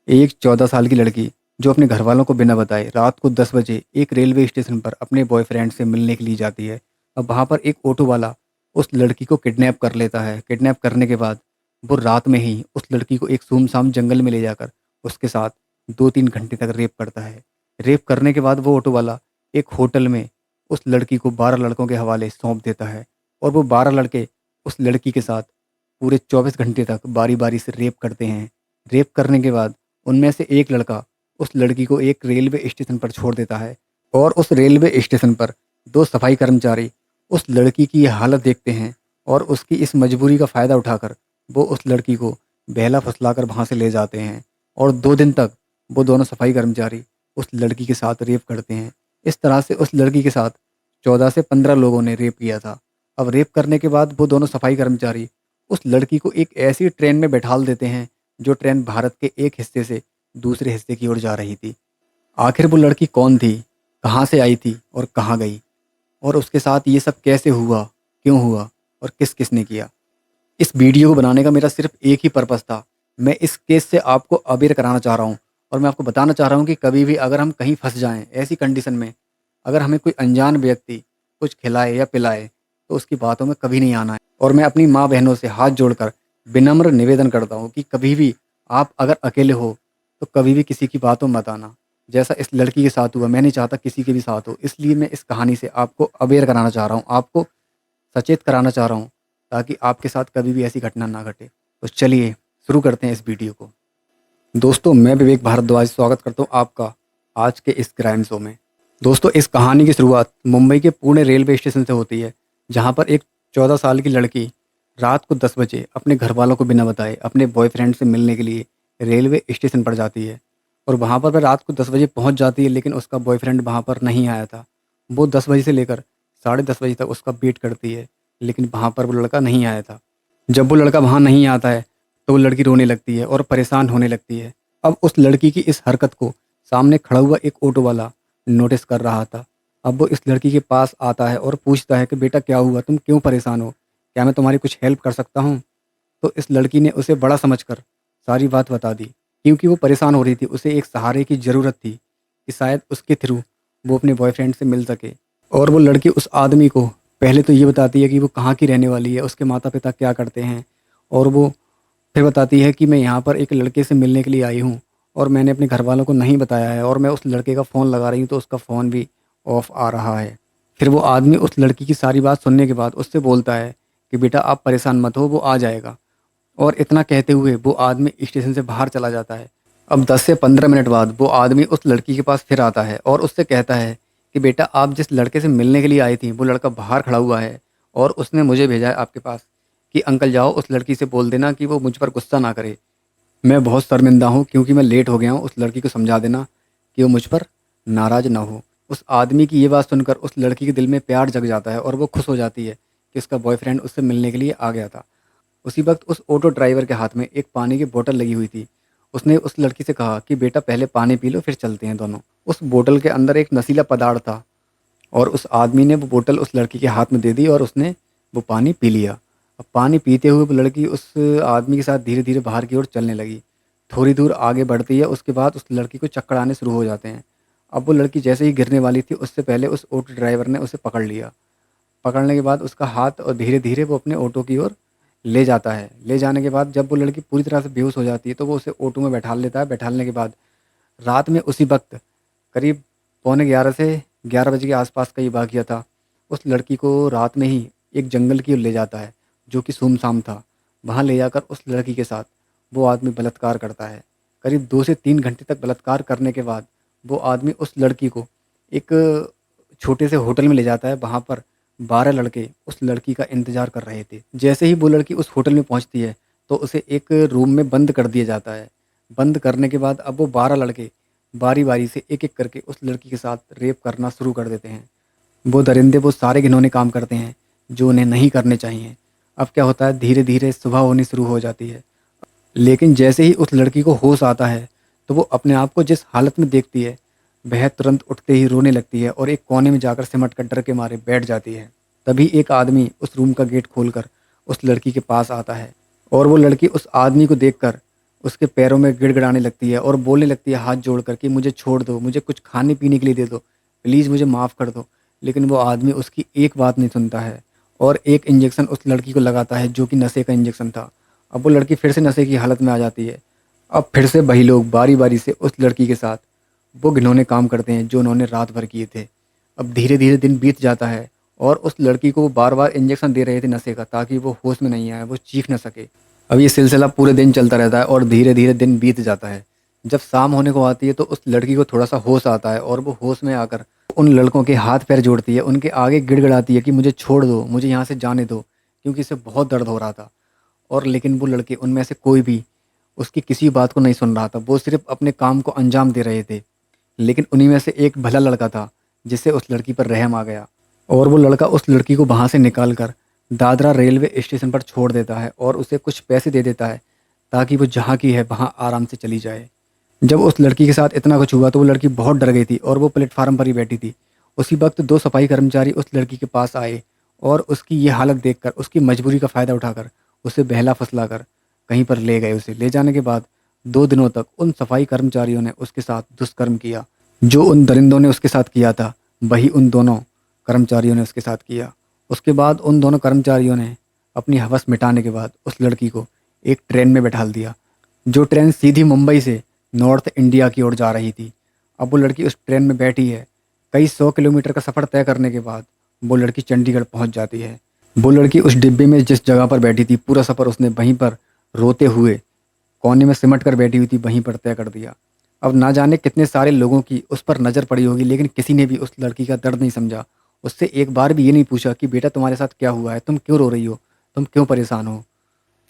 एक 14 साल की लड़की जो अपने घरवालों को बिना बताए रात को 10 बजे एक रेलवे स्टेशन पर अपने बॉयफ्रेंड से मिलने के लिए जाती है। अब वहाँ पर एक ऑटो वाला उस लड़की को किडनैप कर लेता है। किडनैप करने के बाद वो रात में ही उस लड़की को एक सुनसान जंगल में ले जाकर उसके साथ 2-3 घंटे तक रेप करता है। रेप करने के बाद वो ऑटो वाला एक होटल में उस लड़की को 12 लड़कों के हवाले सौंप देता है और वो 12 लड़के उस लड़की के साथ पूरे 24 घंटे तक बारी बारी से रेप करते हैं। रेप करने के बाद उनमें से एक लड़का उस लड़की को एक रेलवे स्टेशन पर छोड़ देता है और उस रेलवे स्टेशन पर दो सफाई कर्मचारी उस लड़की की यह हालत देखते हैं और उसकी इस मजबूरी का फ़ायदा उठाकर वो उस लड़की को बहला फुसलाकर वहाँ से ले जाते हैं और 2 दिन तक वो दोनों सफाई कर्मचारी उस लड़की के साथ रेप करते हैं। इस तरह से उस लड़की के साथ 14 से 15 लोगों ने रेप किया था। अब रेप करने के बाद वो दोनों सफाई कर्मचारी उस लड़की को एक ऐसी ट्रेन में बैठाल देते हैं जो ट्रेन भारत के एक हिस्से से दूसरे हिस्से की ओर जा रही थी। आखिर वो लड़की कौन थी, कहाँ से आई थी और कहाँ गई, और उसके साथ ये सब कैसे हुआ, क्यों हुआ और किस किस ने किया। इस वीडियो को बनाने का मेरा सिर्फ एक ही पर्पस था। मैं इस केस से आपको अवेयर कराना चाह रहा हूँ और मैं आपको बताना चाह रहा हूँ कि कभी भी अगर हम कहीं फंस जाएं ऐसी कंडीशन में, अगर हमें कोई अनजान व्यक्ति कुछ खिलाए या पिलाए तो उसकी बातों में कभी नहीं आना है। और मैं अपनी माँ बहनों से हाथ जोड़कर विनम्र निवेदन करता हूँ कि कभी भी आप अगर अकेले हो तो कभी भी किसी की बातों में मत आना। जैसा इस लड़की के साथ हुआ, मैं नहीं चाहता किसी के भी साथ हो, इसलिए मैं इस कहानी से आपको अवेयर कराना चाह रहा हूँ, आपको सचेत कराना चाह रहा हूँ ताकि आपके साथ कभी भी ऐसी घटना ना घटे। तो चलिए शुरू करते हैं इस वीडियो को। दोस्तों, मैं विवेक भारद्वाज स्वागत करता हूँ आपका आज के इस क्राइम शो में। दोस्तों, इस कहानी की शुरुआत मुंबई के पुणे रेलवे स्टेशन से होती है, जहाँ पर एक 14 साल की लड़की रात को 10 बजे अपने घर वालों को बिना बताए अपने बॉयफ्रेंड से मिलने के लिए रेलवे स्टेशन पर जाती है। और वहाँ पर वह रात को 10 बजे पहुँच जाती है, लेकिन उसका बॉयफ्रेंड वहाँ पर नहीं आया था। वो 10 बजे से लेकर 10:30 बजे तक उसका वेट करती है, लेकिन वहाँ पर वो लड़का नहीं आया था। जब वो लड़का वहाँ नहीं आता है तो वो लड़की रोने लगती है और परेशान होने लगती है। अब उस लड़की की इस हरकत को सामने खड़ा हुआ एक ऑटो वाला नोटिस कर रहा था। अब वो इस लड़की के पास आता है और पूछता है कि बेटा क्या हुआ, तुम क्यों परेशान हो, क्या मैं तुम्हारी कुछ हेल्प कर सकता हूँ। तो इस लड़की ने उसे बड़ा समझकर सारी बात बता दी, क्योंकि वो परेशान हो रही थी। उसे एक सहारे की ज़रूरत थी कि शायद उसके थ्रू वो अपने बॉयफ्रेंड से मिल सके। और वो लड़की उस आदमी को पहले तो ये बताती है कि वो कहाँ की रहने वाली है, उसके माता पिता क्या करते हैं, और वो फिर बताती है कि मैं यहाँ पर एक लड़के से मिलने के लिए आई हूँ और मैंने अपने घर वालों को नहीं बताया है, और मैं उस लड़के का फ़ोन लगा रही हूँ तो उसका फ़ोन भी ऑफ आ रहा है। फिर वो आदमी उस लड़की की सारी बात सुनने के बाद उससे बोलता है कि बेटा आप परेशान मत हो, वो आ जाएगा। और इतना कहते हुए वो आदमी स्टेशन से बाहर चला जाता है। अब 10 से 15 मिनट बाद वो आदमी उस लड़की के पास फिर आता है और उससे कहता है कि बेटा आप जिस लड़के से मिलने के लिए आई थी वो लड़का बाहर खड़ा हुआ है और उसने मुझे भेजा है आपके पास कि अंकल जाओ उस लड़की से बोल देना कि वो मुझ पर गुस्सा ना करे। मैं बहुत शर्मिंदा हूँ क्योंकि मैं लेट हो गया हूँ, उस लड़की को समझा देना कि वो मुझ पर नाराज़ ना हो। उस आदमी की ये बात सुनकर उस लड़की के दिल में प्यार जग जाता है और वो खुश हो जाती है कि उसका बॉयफ्रेंड उससे मिलने के लिए आ गया था। उसी वक्त उस ऑटो ड्राइवर के हाथ में एक पानी की बोतल लगी हुई थी। उसने उस लड़की से कहा कि बेटा पहले पानी पी लो फिर चलते हैं दोनों। उस बोतल के अंदर एक नशीला पदार्थ था और उस आदमी ने वो बोतल उस लड़की के हाथ में दे दी और उसने वो पानी पी लिया। अब पानी पीते हुए वो लड़की उस आदमी के साथ धीरे धीरे बाहर की ओर चलने लगी। थोड़ी दूर आगे बढ़ती है, उसके बाद उस लड़की को चक्कर आने शुरू हो जाते हैं। अब वो लड़की जैसे ही गिरने वाली थी उससे पहले उस ऑटो ड्राइवर ने उसे पकड़ लिया। पकड़ने के बाद उसका हाथ और धीरे धीरे वो अपने ऑटो की ओर ले जाता है। ले जाने के बाद जब वो लड़की पूरी तरह से बेहोश हो जाती है तो वो उसे ऑटो में बैठा लेता है। बैठालने के बाद रात में उसी वक्त करीब पौने 11 से 11 बजे के आसपास का ये वाक़या था। उस लड़की को रात में ही एक जंगल की ओर ले जाता है जो कि सुनसान था। वहाँ ले जाकर उस लड़की के साथ वो आदमी बलात्कार करता है। करीब 2 से 3 घंटे तक बलात्कार करने के बाद वो आदमी उस लड़की को एक छोटे से होटल में ले जाता है। वहाँ पर 12 लड़के उस लड़की का इंतज़ार कर रहे थे। जैसे ही वो लड़की उस होटल में पहुँचती है तो उसे एक रूम में बंद कर दिया जाता है। बंद करने के बाद अब वो 12 लड़के बारी-बारी से एक-एक करके उस लड़की के साथ रेप करना शुरू कर देते हैं। वो दरिंदे वो सारे घिनौने काम करते हैं जो उन्हें नहीं करने चाहिए। अब क्या होता है, धीरे-धीरे सुबह होनी शुरू हो जाती है। लेकिन जैसे ही उस लड़की को होश आता है तो वो अपने आप को जिस हालत में देखती है वह तुरंत उठते ही रोने लगती है और एक कोने में जाकर सिमट कर डर के मारे बैठ जाती है। तभी एक आदमी उस रूम का गेट खोलकर उस लड़की के पास आता है और वो लड़की उस आदमी को देखकर उसके पैरों में गिड़गिड़ाने लगती है और बोलने लगती है हाथ जोड़कर कि मुझे छोड़ दो, मुझे कुछ खाने पीने के लिए दे दो, प्लीज़ मुझे माफ़ कर दो। लेकिन वो आदमी उसकी एक बात नहीं सुनता है और एक इंजेक्शन उस लड़की को लगाता है जो कि नशे का इंजेक्शन था। अब वो लड़की फिर से नशे की हालत में आ जाती है। अब फिर से वही लोग बारी-बारी से उस लड़की के साथ वो घिनौने काम करते हैं जो उन्होंने रात भर किए थे। अब धीरे-धीरे दिन बीत जाता है और उस लड़की को वो बार-बार इंजेक्शन दे रहे थे नशे का, ताकि वो होश में नहीं आए, वो चीख ना सके। अब ये सिलसिला पूरे दिन चलता रहता है और धीरे-धीरे दिन बीत जाता है। जब शाम होने को आती है तो उस लड़की को थोड़ा-सा होश आता है और वो होश में आकर उन लड़कों के हाथ-पैर जोड़ती है, उनके आगे गिड़गिड़ाती है कि मुझे छोड़ दो, मुझे यहाँ से जाने दो, क्योंकि इसे बहुत दर्द हो रहा था। और लेकिन वो लड़के उनमें से कोई भी उसकी किसी बात को नहीं सुन रहा था, वो सिर्फ़ अपने काम को अंजाम दे रहे थे। लेकिन उन्हीं में से एक भला लड़का था, जिससे उस लड़की पर रहम आ गया और वो लड़का उस लड़की को वहाँ से निकाल कर दादरा रेलवे स्टेशन पर छोड़ देता है और उसे कुछ पैसे दे देता है, ताकि वो जहाँ की है वहाँ आराम से चली जाए। जब उस लड़की के साथ इतना कुछ हुआ तो वो लड़की बहुत डर गई थी और वो प्लेटफ़ार्म पर ही बैठी थी। उसी वक़्त 2 सफाई कर्मचारी उस लड़की के पास आए और उसकी ये हालत देखकर, उसकी मजबूरी का फ़ायदा उठाकर, उसे बहला-फुसला कर कहीं पर ले गए उसे। ले जाने के बाद 2 दिनों तक उन सफाई कर्मचारियों ने उसके साथ दुष्कर्म किया। जो उन दरिंदों ने उसके साथ किया था, वही उन दोनों कर्मचारियों ने उसके साथ किया। उसके बाद उन दोनों कर्मचारियों ने अपनी हवस मिटाने के बाद उस लड़की को एक ट्रेन में बैठाल दिया, जो ट्रेन सीधी मुंबई से नॉर्थ इंडिया की ओर जा रही थी। अब वो लड़की उस ट्रेन में बैठी है। कई 100 किलोमीटर का सफ़र तय करने के बाद वो लड़की चंडीगढ़ पहुंच जाती है। वो लड़की उस डिब्बे में जिस जगह पर बैठी थी, पूरा सफ़र उसने वहीं पर रोते हुए कोने में सिमट कर बैठी हुई थी, वहीं पर तय कर दिया। अब ना जाने कितने सारे लोगों की उस पर नज़र पड़ी होगी, लेकिन किसी ने भी उस लड़की का दर्द नहीं समझा। उससे एक बार भी ये नहीं पूछा कि बेटा तुम्हारे साथ क्या हुआ है? तुम क्यों रो रही हो? तुम क्यों परेशान हो?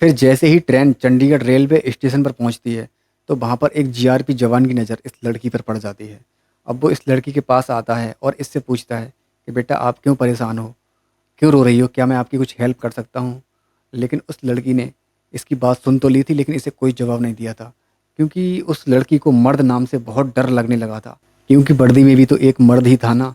फिर जैसे ही ट्रेन चंडीगढ़ रेलवे स्टेशन पर पहुंचती है, तो वहाँ पर एक जीआरपी जवान की नज़र इस लड़की पर पड़ जाती है। अब वो इस लड़की के पास आता है और इससे पूछता है कि बेटा आप क्यों परेशान हो? क्यों रो रही हो? क्या मैं आपकी कुछ हेल्प कर सकता हूँ? लेकिन उस लड़की ने इसकी बात सुन तो ली थी, लेकिन इसे कोई जवाब नहीं दिया था, क्योंकि उस लड़की को मर्द नाम से बहुत डर लगने लगा था, क्योंकि वर्दी में भी तो एक मर्द ही था ना।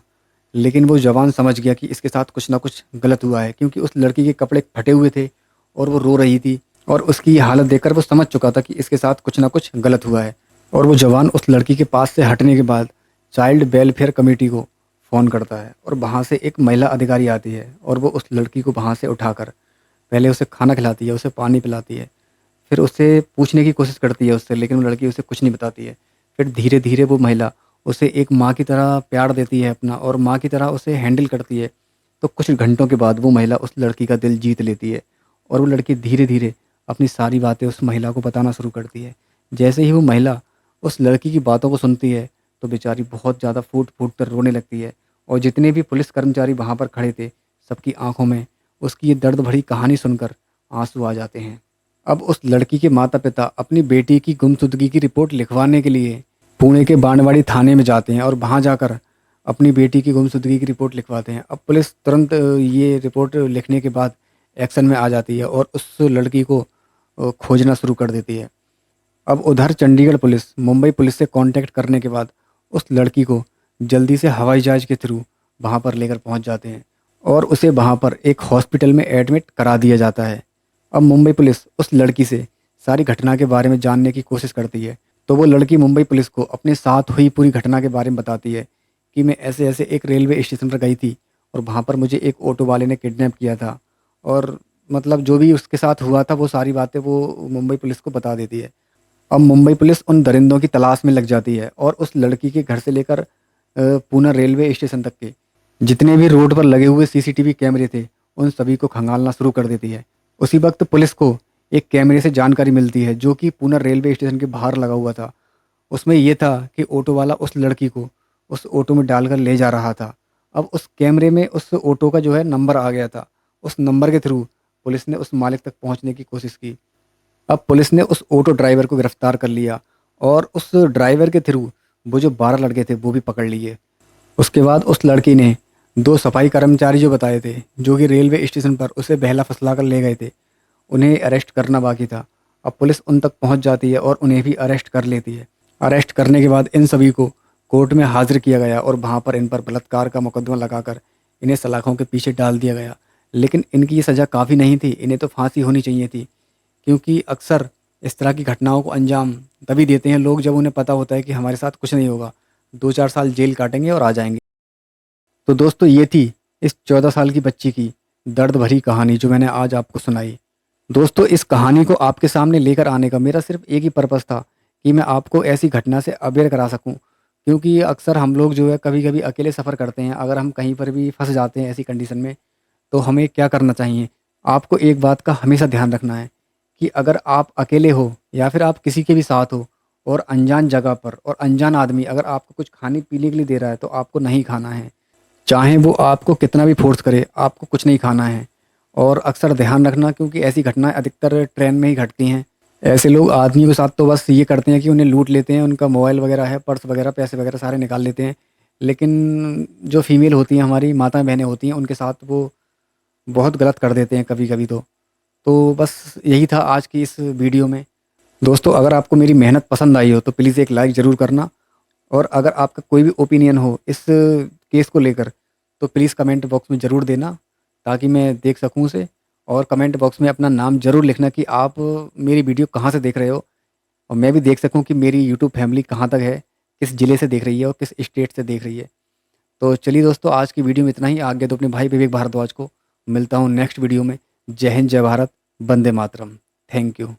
लेकिन वो जवान समझ गया कि इसके साथ कुछ ना कुछ गलत हुआ है, क्योंकि उस लड़की के कपड़े फटे हुए थे और वो रो रही थी और उसकी ये हालत देखकर वो समझ चुका था कि इसके साथ कुछ ना कुछ गलत हुआ है। और वो जवान उस लड़की के पास से हटने के बाद चाइल्ड वेलफेयर कमेटी को फ़ोन करता है और वहाँ से एक महिला अधिकारी आती है और वो उस लड़की को वहाँ से उठाकर पहले उसे खाना खिलाती है, उसे पानी पिलाती है, फिर उससे पूछने की कोशिश करती है उससे, लेकिन वो लड़की उसे कुछ नहीं बताती है। फिर धीरे-धीरे वो महिला उसे एक माँ की तरह प्यार देती है अपना और माँ की तरह उसे हैंडल करती है। तो कुछ घंटों के बाद वो महिला उस लड़की का दिल जीत लेती है और वो लड़की धीरे-धीरे अपनी सारी बातें उस महिला को बताना शुरू करती है। जैसे ही वो महिला उस लड़की की बातों को सुनती है, तो बेचारी बहुत ज़्यादा फूट-फूट कर रोने लगती है और जितने भी पुलिस कर्मचारी वहाँ पर खड़े थे, सबकी आँखों में उसकी ये दर्द भरी कहानी सुनकर आँसू आ जाते हैं। अब उस लड़की के माता-पिता अपनी बेटी की गुमशुदगी की रिपोर्ट लिखवाने के लिए पुणे के बाणवाड़ी थाने में जाते हैं और वहाँ जाकर अपनी बेटी की गुमशुदगी की रिपोर्ट लिखवाते हैं। अब पुलिस तुरंत ये रिपोर्ट लिखने के बाद एक्शन में आ जाती है और उस लड़की को खोजना शुरू कर देती है। अब उधर चंडीगढ़ पुलिस मुंबई पुलिस से कांटेक्ट करने के बाद उस लड़की को जल्दी से हवाई जहाज़ के थ्रू वहाँ पर लेकर पहुँच जाते हैं और उसे वहाँ पर एक हॉस्पिटल में एडमिट करा दिया जाता है। अब मुंबई पुलिस उस लड़की से सारी घटना के बारे में जानने की कोशिश करती है, तो वो लड़की मुंबई पुलिस को अपने साथ हुई पूरी घटना के बारे में बताती है कि मैं ऐसे-ऐसे एक रेलवे स्टेशन पर गई थी और वहाँ पर मुझे एक ऑटो वाले ने किडनैप किया था और मतलब जो भी उसके साथ हुआ था वो सारी बातें वो मुंबई पुलिस को बता देती है। अब मुंबई पुलिस उन दरिंदों की तलाश में लग जाती है और उस लड़की के घर से लेकर पूना रेलवे स्टेशन तक के जितने भी रोड पर लगे हुए सीसीटीवी कैमरे थे, उन सभी को खंगालना शुरू कर देती है। उसी वक्त पुलिस को एक कैमरे से जानकारी मिलती है जो कि पूना रेलवे स्टेशन के बाहर लगा हुआ था। उसमें ये था कि ऑटो वाला उस लड़की को उस ऑटो में डालकर ले जा रहा था। अब उस कैमरे में उस ऑटो का जो है नंबर आ गया था। उस नंबर के थ्रू पुलिस ने उस मालिक तक पहुंचने की कोशिश की। अब पुलिस ने उस ऑटो ड्राइवर को गिरफ्तार कर लिया और उस ड्राइवर के थ्रू वो जो 12 लड़के थे वो भी पकड़ लिए। उसके बाद उस लड़की ने 2 सफाई कर्मचारी जो बताए थे, जो कि रेलवे स्टेशन पर उसे बहला-फुसला कर ले गए थे, उन्हें अरेस्ट करना बाकी था। अब पुलिस उन तक पहुंच जाती है और उन्हें भी अरेस्ट कर लेती है। अरेस्ट करने के बाद इन सभी को कोर्ट में हाजिर किया गया और वहाँ पर इन पर बलात्कार का मुकदमा लगाकर इन्हें सलाखों के पीछे डाल दिया गया। लेकिन इनकी ये सज़ा काफ़ी नहीं थी, इन्हें तो फांसी होनी चाहिए थी, क्योंकि अक्सर इस तरह की घटनाओं को अंजाम तभी देते हैं लोग जब उन्हें पता होता है कि हमारे साथ कुछ नहीं होगा, 2-4 साल जेल काटेंगे और आ जाएँगे। तो दोस्तों ये थी इस 14 साल की बच्ची की दर्द भरी कहानी जो मैंने आज आपको सुनाई। दोस्तों इस कहानी को आपके सामने लेकर आने का मेरा सिर्फ़ एक ही पर्पज़ था कि मैं आपको ऐसी घटना से अवेयर करा सकूँ। क्योंकि अक्सर हम लोग जो है कभी-कभी अकेले सफ़र करते हैं, अगर हम कहीं पर भी फँस जाते हैं ऐसी कंडीशन में, तो हमें क्या करना चाहिए? आपको एक बात का हमेशा ध्यान रखना है कि अगर आप अकेले हो या फिर आप किसी के भी साथ हो और अनजान जगह पर और अनजान आदमी अगर आपको कुछ खाने-पीने के लिए दे रहा है, तो आपको नहीं खाना है। चाहे वो आपको कितना भी फ़ोर्स करे, आपको कुछ नहीं खाना है। और अक्सर ध्यान रखना क्योंकि ऐसी घटनाएँ अधिकतर ट्रेन में ही घटती हैं। ऐसे लोग आदमियों के साथ तो बस ये करते हैं कि उन्हें लूट लेते हैं, उनका मोबाइल वगैरह है, पर्स वगैरह, पैसे वगैरह सारे निकाल लेते हैं। लेकिन जो फ़ीमेल होती हैं, हमारी माताएँ-बहनें होती हैं, उनके साथ वो बहुत गलत कर देते हैं कभी-कभी तो। तो बस यही था आज की इस वीडियो में। दोस्तों अगर आपको मेरी मेहनत पसंद आई हो तो प्लीज़ एक लाइक ज़रूर करना और अगर आपका कोई भी ओपिनियन हो इस केस को लेकर तो प्लीज़ कमेंट बॉक्स में ज़रूर देना ताकि मैं देख सकूँ उसे। और कमेंट बॉक्स में अपना नाम ज़रूर लिखना कि आप मेरी वीडियो कहाँ से देख रहे हो और मैं भी देख सकूँ कि मेरी यूट्यूब फैमिली कहाँ तक है, किस ज़िले से देख रही है और किस स्टेट से देख रही है। तो चलिए दोस्तों आज की वीडियो में इतना ही। आगे तो अपने भाई विवेक भारद्वाज को मिलता हूँ नेक्स्ट वीडियो में। जय हिंद, जय भारत, वंदे मातरम। Thank you.